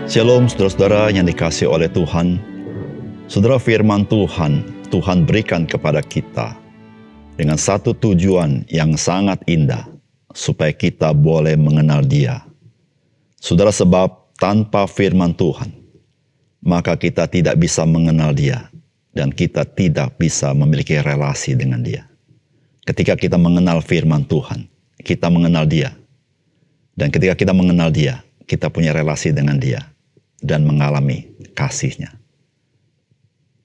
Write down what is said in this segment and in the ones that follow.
Shalom saudara-saudara yang dikasihi oleh Tuhan. Saudara, firman Tuhan berikan kepada kita dengan satu tujuan yang sangat indah, supaya kita boleh mengenal Dia. Saudara, sebab tanpa firman Tuhan, maka kita tidak bisa mengenal Dia, dan kita tidak bisa memiliki relasi dengan Dia. Ketika kita mengenal firman Tuhan, kita mengenal Dia. Dan ketika kita mengenal Dia, kita punya relasi dengan Dia dan mengalami kasih-Nya.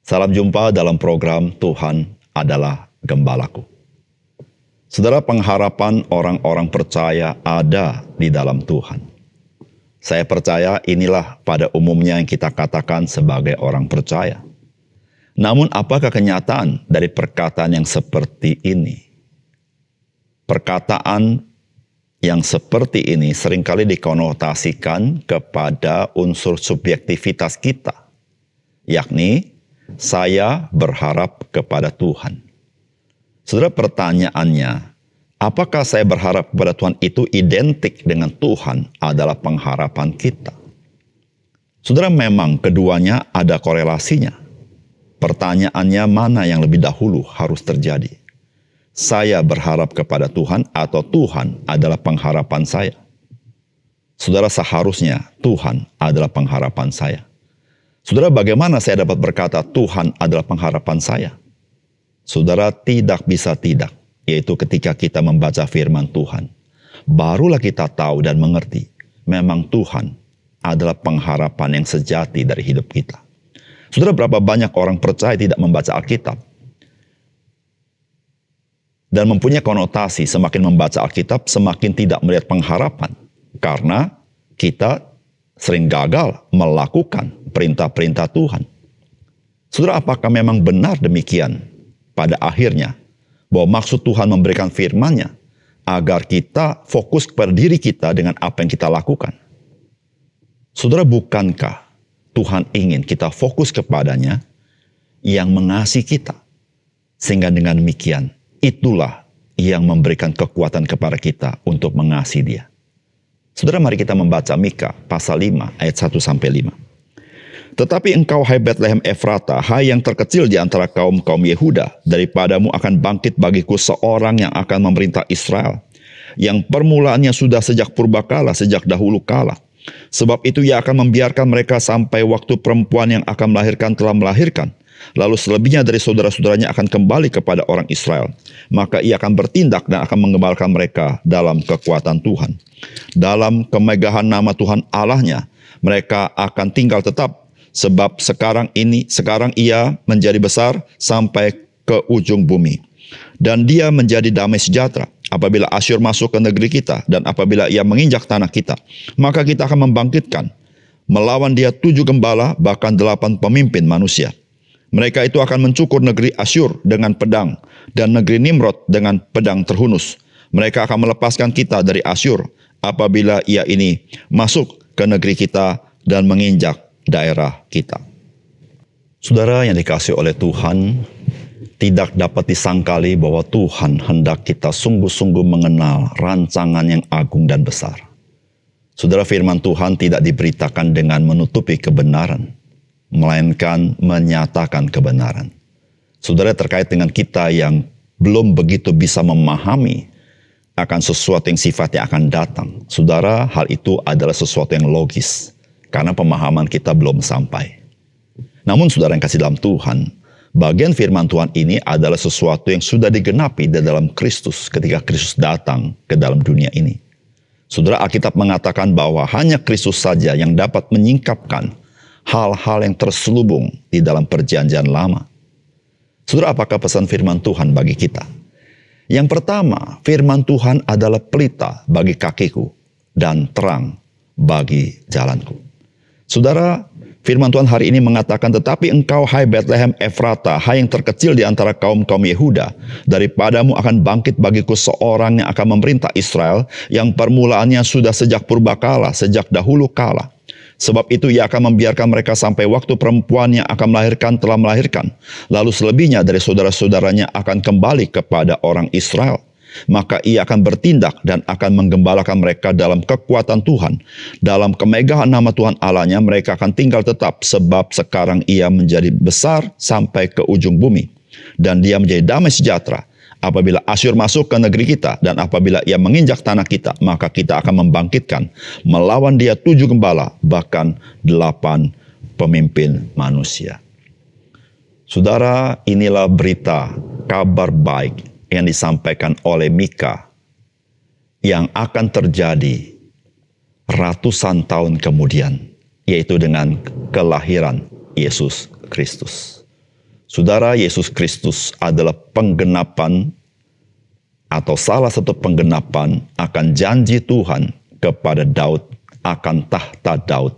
Salam jumpa dalam program Tuhan adalah Gembalaku. Saudara, pengharapan orang-orang percaya ada di dalam Tuhan. Saya percaya inilah pada umumnya yang kita katakan sebagai orang percaya. Namun apakah kenyataan dari perkataan yang seperti ini? Perkataan yang seperti ini seringkali dikonotasikan kepada unsur subjektivitas kita, yakni saya berharap kepada Tuhan. Saudara, pertanyaannya, apakah saya berharap kepada Tuhan itu identik dengan Tuhan adalah pengharapan kita? Saudara, memang keduanya ada korelasinya. Pertanyaannya, mana yang lebih dahulu harus terjadi? Saya berharap kepada Tuhan atau Tuhan adalah pengharapan saya? Saudara, seharusnya Tuhan adalah pengharapan saya. Saudara, bagaimana saya dapat berkata Tuhan adalah pengharapan saya? Saudara, tidak bisa tidak, yaitu ketika kita membaca firman Tuhan. Barulah kita tahu dan mengerti, memang Tuhan adalah pengharapan yang sejati dari hidup kita. Saudara, berapa banyak orang percaya tidak membaca Alkitab? Dan mempunyai konotasi semakin membaca Alkitab, semakin tidak melihat pengharapan. Karena kita sering gagal melakukan perintah-perintah Tuhan. Saudara, apakah memang benar demikian pada akhirnya? Bahwa maksud Tuhan memberikan firman-Nya agar kita fokus kepada diri kita dengan apa yang kita lakukan. Saudara, bukankah Tuhan ingin kita fokus kepadanya yang mengasihi kita? Sehingga dengan demikian, itulah yang memberikan kekuatan kepada kita untuk mengasihi Dia. Saudara, mari kita membaca Mika pasal 5 ayat 1-5. Tetapi engkau, hai Betlehem Efrata, hai yang terkecil di antara kaum-kaum Yehuda, daripadamu akan bangkit bagiku seorang yang akan memerintah Israel, yang permulaannya sudah sejak purbakala, sejak dahulu kala. Sebab itu ia akan membiarkan mereka sampai waktu perempuan yang akan melahirkan telah melahirkan. Lalu selebihnya dari saudara-saudaranya akan kembali kepada orang Israel. Maka ia akan bertindak dan akan menggembalkan mereka dalam kekuatan Tuhan. Dalam kemegahan nama Tuhan Allahnya, mereka akan tinggal tetap. Sebab sekarang ia menjadi besar sampai ke ujung bumi. Dan dia menjadi damai sejahtera apabila Asyur masuk ke negeri kita. Dan apabila ia menginjak tanah kita, maka kita akan membangkitkan melawan dia 7 gembala, bahkan 8 pemimpin manusia. Mereka itu akan mencukur negeri Asyur dengan pedang, dan negeri Nimrod dengan pedang terhunus. Mereka akan melepaskan kita dari Asyur apabila ia ini masuk ke negeri kita dan menginjak daerah kita. Saudara yang dikasihi oleh Tuhan, tidak dapat disangkali bahwa Tuhan hendak kita sungguh-sungguh mengenal rancangan yang agung dan besar. Saudara, firman Tuhan tidak diberitakan dengan menutupi kebenaran, melainkan menyatakan kebenaran. Saudara, terkait dengan kita yang belum begitu bisa memahami akan sesuatu yang sifatnya akan datang. Saudara, hal itu adalah sesuatu yang logis, karena pemahaman kita belum sampai. Namun saudara yang kasih dalam Tuhan, bagian firman Tuhan ini adalah sesuatu yang sudah digenapi di dalam Kristus ketika Kristus datang ke dalam dunia ini. Saudara, Alkitab mengatakan bahwa hanya Kristus saja yang dapat menyingkapkan hal-hal yang terselubung di dalam perjanjian lama. Saudara, apakah pesan firman Tuhan bagi kita? Yang pertama, firman Tuhan adalah pelita bagi kakiku dan terang bagi jalanku. Saudara, firman Tuhan hari ini mengatakan, tetapi engkau, hai Betlehem Efrata, hai yang terkecil di antara kaum-kaum Yehuda, daripadamu akan bangkit bagiku seorang yang akan memerintah Israel, yang permulaannya sudah sejak purbakala, sejak dahulu kala. Sebab itu ia akan membiarkan mereka sampai waktu perempuan yang akan melahirkan telah melahirkan. Lalu selebihnya dari saudara-saudaranya akan kembali kepada orang Israel. maka ia akan bertindak dan akan menggembalakan mereka dalam kekuatan Tuhan. Dalam kemegahan nama Tuhan Allahnya mereka akan tinggal tetap, sebab sekarang ia menjadi besar sampai ke ujung bumi. Dan dia menjadi damai sejahtera. Apabila Asyur masuk ke negeri kita dan apabila ia menginjak tanah kita, maka kita akan membangkitkan melawan dia 7 gembala, bahkan 8 pemimpin manusia. Saudara, inilah berita kabar baik yang disampaikan oleh Mika yang akan terjadi ratusan tahun kemudian, yaitu dengan kelahiran Yesus Kristus. Saudara, Yesus Kristus adalah penggenapan atau salah satu penggenapan akan janji Tuhan kepada Daud akan tahta Daud.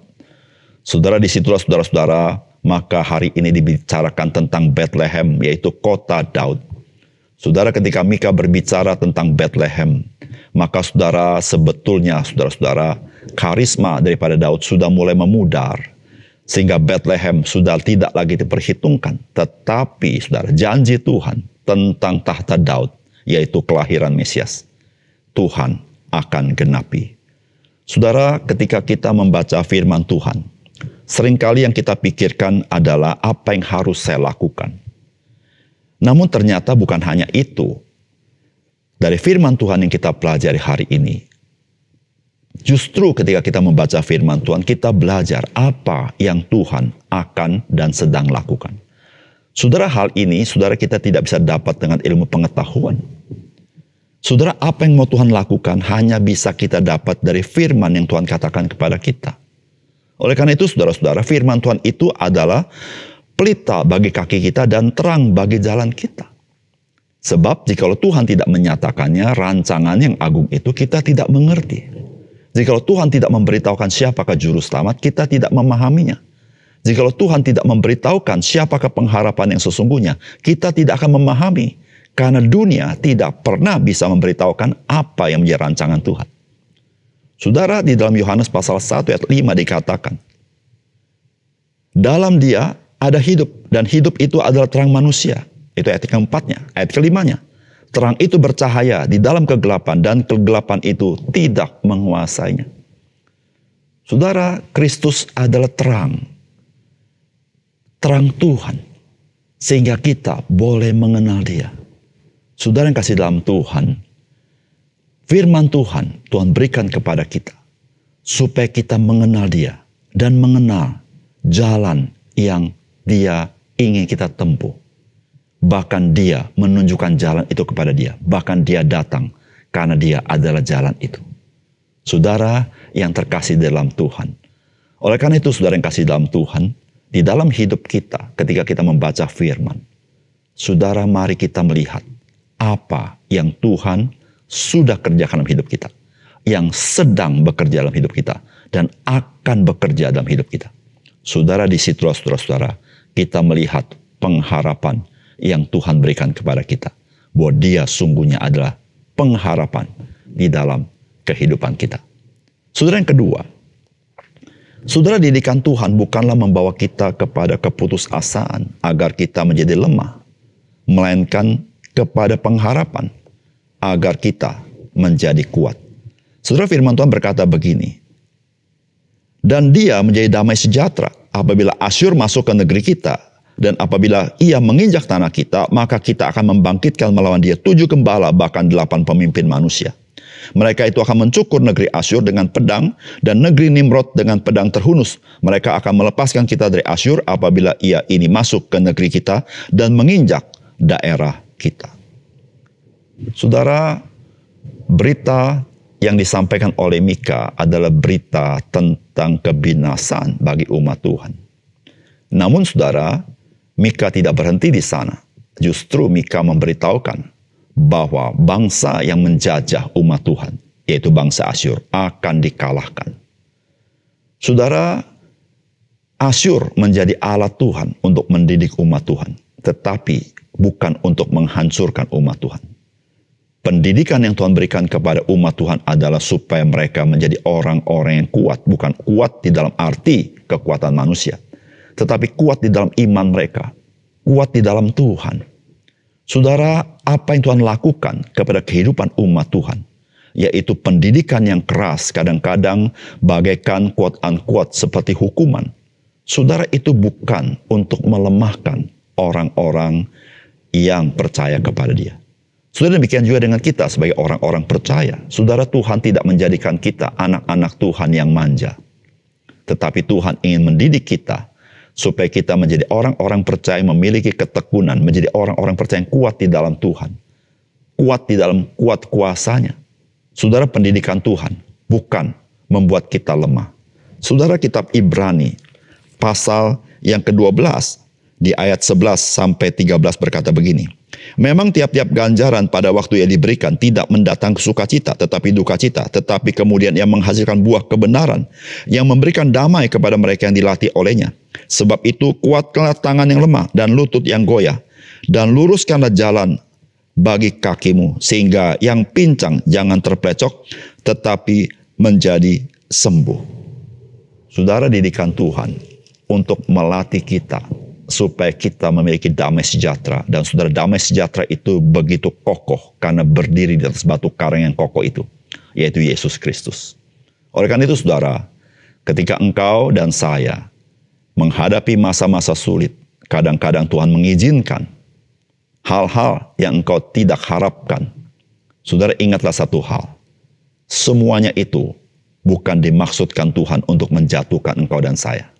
Saudara, disitulah saudara-saudara, maka hari ini dibicarakan tentang Bethlehem, yaitu kota Daud. Saudara, ketika Mika berbicara tentang Bethlehem, maka saudara sebetulnya, saudara-saudara, karisma daripada Daud sudah mulai memudar. Sehingga Bethlehem sudah tidak lagi diperhitungkan. Tetapi, saudara, janji Tuhan tentang tahta Daud, yaitu kelahiran Mesias, Tuhan akan genapi. Saudara, ketika kita membaca firman Tuhan, seringkali yang kita pikirkan adalah apa yang harus saya lakukan. Namun ternyata bukan hanya itu. Dari firman Tuhan yang kita pelajari hari ini, justru ketika kita membaca firman Tuhan, kita belajar apa yang Tuhan akan dan sedang lakukan. Saudara, hal ini, saudara, kita tidak bisa dapat dengan ilmu pengetahuan. Saudara, apa yang mau Tuhan lakukan hanya bisa kita dapat dari firman yang Tuhan katakan kepada kita. Oleh karena itu, saudara-saudara, firman Tuhan itu adalah pelita bagi kaki kita dan terang bagi jalan kita. Sebab jikalau Tuhan tidak menyatakannya, rancangan yang agung itu kita tidak mengerti. Jikalau Tuhan tidak memberitahukan siapakah juru selamat, kita tidak memahaminya. Jikalau Tuhan tidak memberitahukan siapakah pengharapan yang sesungguhnya, kita tidak akan memahami. Karena dunia tidak pernah bisa memberitahukan apa yang menjadi rancangan Tuhan. Saudara, di dalam Yohanes pasal 1 ayat 5 dikatakan, dalam dia ada hidup, dan hidup itu adalah terang manusia. Itu ayat keempatnya. Ayat kelimanya, terang itu bercahaya di dalam kegelapan, dan kegelapan itu tidak menguasainya. Saudara, Kristus adalah terang. Terang Tuhan. Sehingga kita boleh mengenal dia. Saudara yang kasih dalam Tuhan, firman Tuhan berikan kepada kita. Supaya kita mengenal dia. Dan mengenal jalan yang dia ingin kita tempuh. Bahkan dia menunjukkan jalan itu kepada dia. Bahkan dia datang karena dia adalah jalan itu. Saudara yang terkasih dalam Tuhan. Oleh karena itu, saudara yang kasih dalam Tuhan, di dalam hidup kita ketika kita membaca firman, saudara, mari kita melihat apa yang Tuhan sudah kerjakan dalam hidup kita. Yang sedang bekerja dalam hidup kita. Dan akan bekerja dalam hidup kita. Saudara, di situ saudara-saudara, kita melihat pengharapan yang Tuhan berikan kepada kita. Bahwa dia sungguhnya adalah pengharapan di dalam kehidupan kita. Saudara yang kedua, saudara, didikan Tuhan bukanlah membawa kita kepada keputusasaan agar kita menjadi lemah. Melainkan kepada pengharapan agar kita menjadi kuat. Saudara, firman Tuhan berkata begini, dan dia menjadi damai sejahtera apabila Asyur masuk ke negeri kita, dan apabila ia menginjak tanah kita, maka kita akan membangkitkan melawan dia 7 gembala, bahkan 8 pemimpin manusia. Mereka itu akan mencukur negeri Asyur dengan pedang, dan negeri Nimrod dengan pedang terhunus. Mereka akan melepaskan kita dari Asyur apabila ia ini masuk ke negeri kita, dan menginjak daerah kita. Saudara, berita yang disampaikan oleh Mika adalah berita tentang kebinasaan bagi umat Tuhan. Namun saudara, Mika tidak berhenti di sana. Justru Mika memberitahukan bahwa bangsa yang menjajah umat Tuhan, yaitu bangsa Asyur, akan dikalahkan. Saudara, Asyur menjadi alat Tuhan untuk mendidik umat Tuhan, tetapi bukan untuk menghancurkan umat Tuhan. Pendidikan yang Tuhan berikan kepada umat Tuhan adalah supaya mereka menjadi orang-orang yang kuat. Bukan kuat di dalam arti kekuatan manusia, tetapi kuat di dalam iman mereka. Kuat di dalam Tuhan. Saudara, apa yang Tuhan lakukan kepada kehidupan umat Tuhan, yaitu pendidikan yang keras, kadang-kadang bagaikan quote-unquote seperti hukuman. Saudara, itu bukan untuk melemahkan orang-orang yang percaya kepada Dia. Saudara, demikian juga dengan kita sebagai orang-orang percaya. Saudara, Tuhan tidak menjadikan kita anak-anak Tuhan yang manja. Tetapi Tuhan ingin mendidik kita supaya kita menjadi orang-orang percaya, memiliki ketekunan, menjadi orang-orang percaya yang kuat di dalam Tuhan. Kuat di dalam kuat kuasanya. Saudara, pendidikan Tuhan bukan membuat kita lemah. Saudara, kitab Ibrani pasal yang ke-12 di ayat 11 sampai 13 berkata begini. Memang tiap-tiap ganjaran pada waktu yang diberikan tidak mendatang sukacita tetapi duka cita, tetapi kemudian yang menghasilkan buah kebenaran, yang memberikan damai kepada mereka yang dilatih olehnya. Sebab itu kuatkanlah tangan yang lemah dan lutut yang goyah, dan luruskanlah jalan bagi kakimu, sehingga yang pincang jangan terplecok tetapi menjadi sembuh. Saudara, didikan Tuhan untuk melatih kita supaya kita memiliki damai sejahtera. Dan saudara, damai sejahtera itu begitu kokoh karena berdiri di atas batu karang yang kokoh itu, yaitu Yesus Kristus. Oleh karena itu saudara, ketika engkau dan saya menghadapi masa-masa sulit, kadang-kadang Tuhan mengizinkan hal-hal yang engkau tidak harapkan. Saudara, ingatlah satu hal, semuanya itu bukan dimaksudkan Tuhan untuk menjatuhkan engkau dan saya.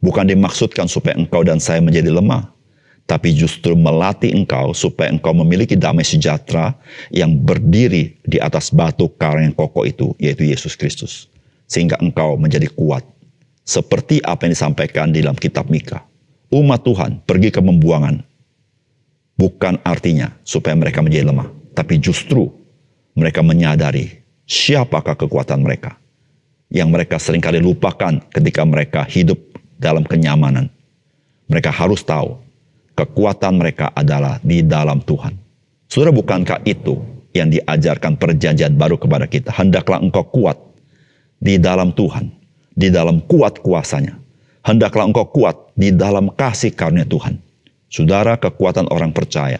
Bukan dimaksudkan supaya engkau dan saya menjadi lemah, tapi justru melatih engkau supaya engkau memiliki damai sejahtera yang berdiri di atas batu karang yang kokoh itu, yaitu Yesus Kristus. Sehingga engkau menjadi kuat. Seperti apa yang disampaikan di dalam kitab Mika. Umat Tuhan pergi ke pembuangan. Bukan artinya supaya mereka menjadi lemah, tapi justru mereka menyadari siapakah kekuatan mereka. Yang mereka seringkali lupakan ketika mereka hidup dalam kenyamanan. Mereka harus tahu kekuatan mereka adalah di dalam Tuhan. Saudara, bukankah itu yang diajarkan perjanjian baru kepada kita? Hendaklah engkau kuat di dalam Tuhan, di dalam kuat kuasanya. Hendaklah engkau kuat di dalam kasih karunia Tuhan. Saudara, kekuatan orang percaya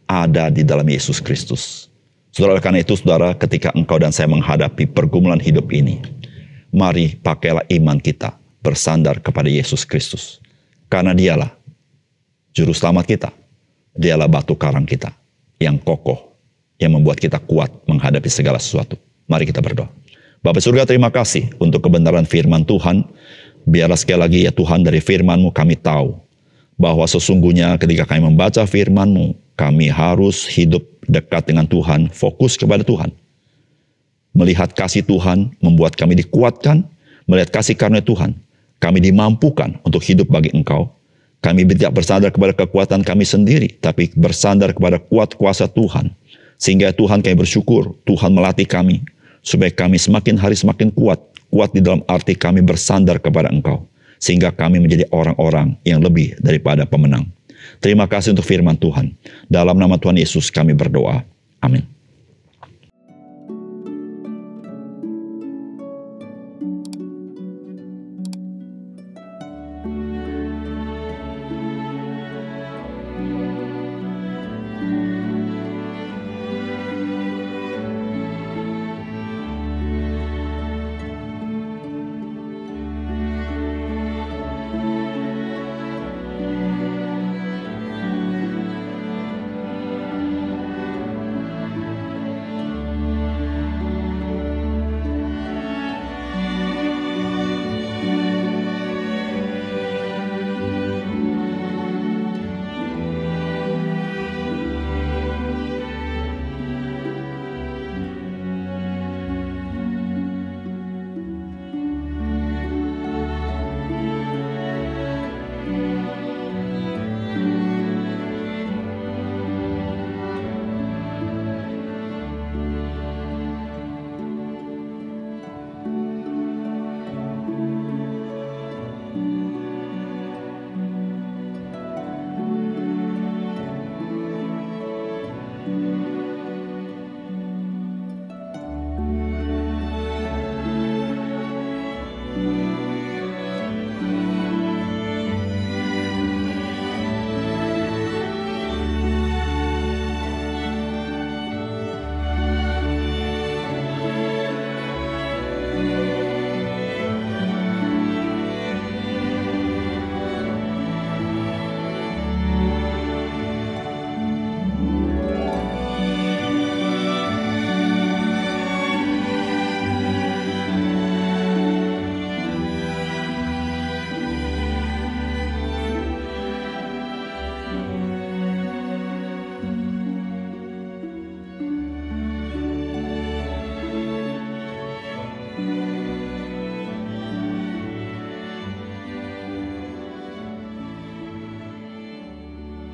ada di dalam Yesus Kristus. Saudara, oleh karena itu saudara, ketika engkau dan saya menghadapi pergumulan hidup ini, mari pakailah iman kita bersandar kepada Yesus Kristus. Karena Dialah juru selamat kita. Dialah batu karang kita yang kokoh, yang membuat kita kuat menghadapi segala sesuatu. Mari kita berdoa. Bapa surga, terima kasih untuk kebenaran firman Tuhan. Biarlah sekali lagi ya Tuhan, dari firman-Mu kami tahu bahwa sesungguhnya ketika kami membaca firman-Mu, kami harus hidup dekat dengan Tuhan, fokus kepada Tuhan. Melihat kasih Tuhan membuat kami dikuatkan, melihat kasih karunia Tuhan, kami dimampukan untuk hidup bagi Engkau. Kami tidak bersandar kepada kekuatan kami sendiri, tapi bersandar kepada kuat kuasa Tuhan. Sehingga Tuhan, kami bersyukur, Tuhan melatih kami, supaya kami semakin hari semakin kuat. Kuat di dalam arti kami bersandar kepada Engkau. Sehingga kami menjadi orang-orang yang lebih daripada pemenang. Terima kasih untuk firman Tuhan. Dalam nama Tuhan Yesus kami berdoa. Amin.